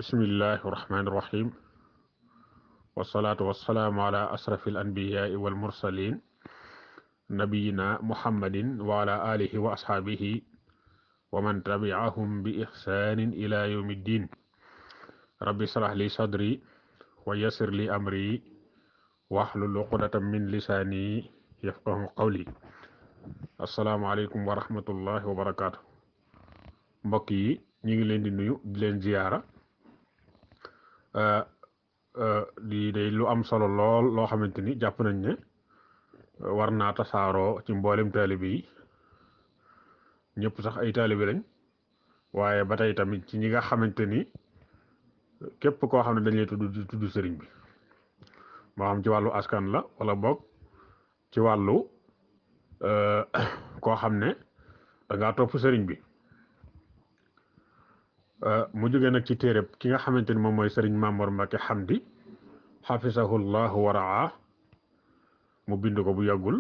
bismillahi irrahmani irrahim wasalaatu wasalaamu ala asrafi al anbiyaai wal mursalin nabiyina muhammadin wa ala alihi wa ashaabihi wa man tabiahum bi ihsanin ila yawmi ddin rabbi shrah li sadri wa yassir li amri wahlul uqdatan min lisaani yafqahu qawli assalaamu aleykum wa rahmatullahi wa barakaatu. mbokk yi ñu ngi leen di nuyu di leen ziyaara di day lu am solo lool loo xamante ni jàpp nañ ne war naa tasaaroo ci mboolem taalibe yi ñëpp sax ay taalibe lañ waaye ba tey tamit ci ñi nga xamante ni képp koo xam ne dañ lay tudd sëriñ bi moo xam ci wàllu askan la wala boog ci wàllu koo xam ne da ngaa topp sëriñ bi. mu jóge nag ci téereb ki nga xamante ni moom mooy sëriñ Mamor Mbacke Hamdi xafisahullahu wa raa mu bind ko bu yàggul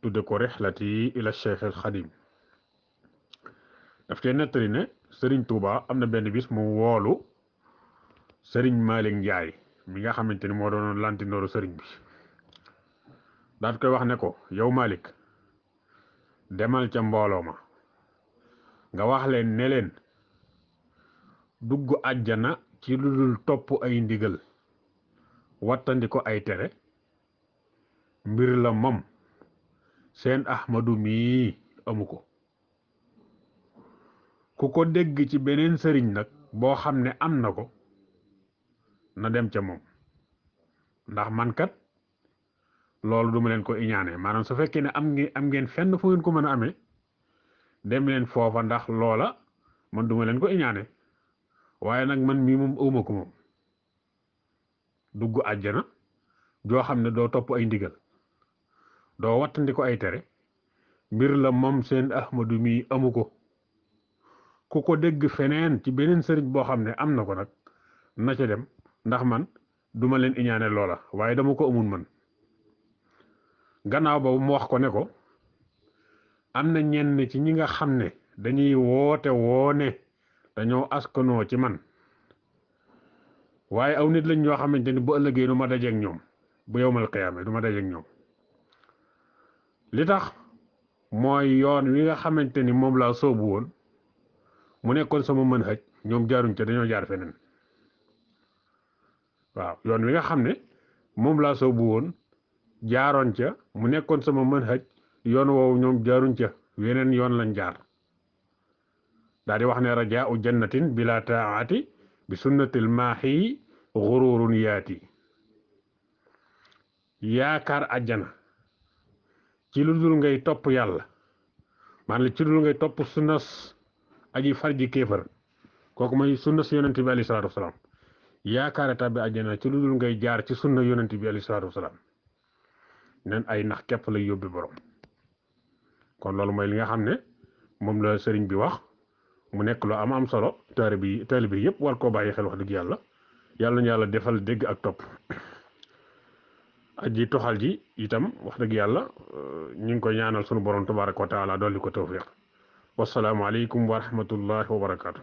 tudde ko rixlati ila cheikh al xadim daf cee nettali ne sëriñ Touba am na benn bis mu woolu sëriñ Malick Ndiaye mi nga xamante ni moo doonoon lantindooru sëriñ bi daat koy wax ne ko yow Malick demal ca mbooloo ma nga wax leen ne leen dugg àjjana ci lu dul topp ay ndigal wattandi ko ay tere mbir la moom seen ahmadu mii amu ko ku ko dégg ci beneen sëriñ nag boo xam ne am na ko na dem ca moom ndax man kat loolu duma leen ko iñaane maanaam su fekkee ne am ngeen fenn fu ngeen ko mën a amee dem leen foofa ndax loola man duma leen ko iñaane waaye nag man mii moom awma ko moom dugg àjjana joo xam ne doo topp ay ndigal doo wattandi ko ay tere mbir la moom seen ahmadu mii amu ko ku ko dégg feneen ci beneen sëriñ boo xam ne am na ko nag na ca dem ndax man duma leen iñaane loola waaye dama ko amul man gannaaw boobu mu wax ko ne ko am na ñenn ci ñi nga xam ne dañuy woote woone dañoo askanoo ci man waaye aw nit lañ ñoo xamante ni bu ëllëgee du ma dajeek ñoom bu yowmal qiyaama du ma dajeek ñoom li tax mooy yoon wi nga xamante ni moom laa soobu woon mu nekkoon sama mën xëj ñoom jaaruñ ca dañoo jaar feneen waaw yoon wi nga xam ne moom laa soobu woon jaaroon ca mu nekkoon sama mën xëj yoon woowu ñoom jaaruñ ca weneen yoon lañ jaar daal di wax ne rajaa u jannatin bila taati bi sunnatil maahi xururun yaati yaakaar àjjana ci lu dul ngay topp yàlla maanaam ci lu dul ngay topp sunnas aji farji kéefar kooku mooy sunnas yonent bi alayhi salaatu wasalaam yaakaare tàbbi àjjana ci lu dul ngay jaar ci sunna yonent bi alayhi salaatu wasalaam nen ay nax képp lay yóbbi borom kon loolu mooy li nga xam ne moom la sëriñ bi wax mu nekk lu am solo taalibe bi yëpp war koo bàyyi xel wax dëgg yàlla nañu yàlla defal dégg ak topp aji toxal ji itam wax dëgg yàlla ñu ngi koy ñaanal sunu borom tabaaraka wa taala dolli ko tawfiq wasalaamu aleykum wa rahmatullahi wa barakaatu.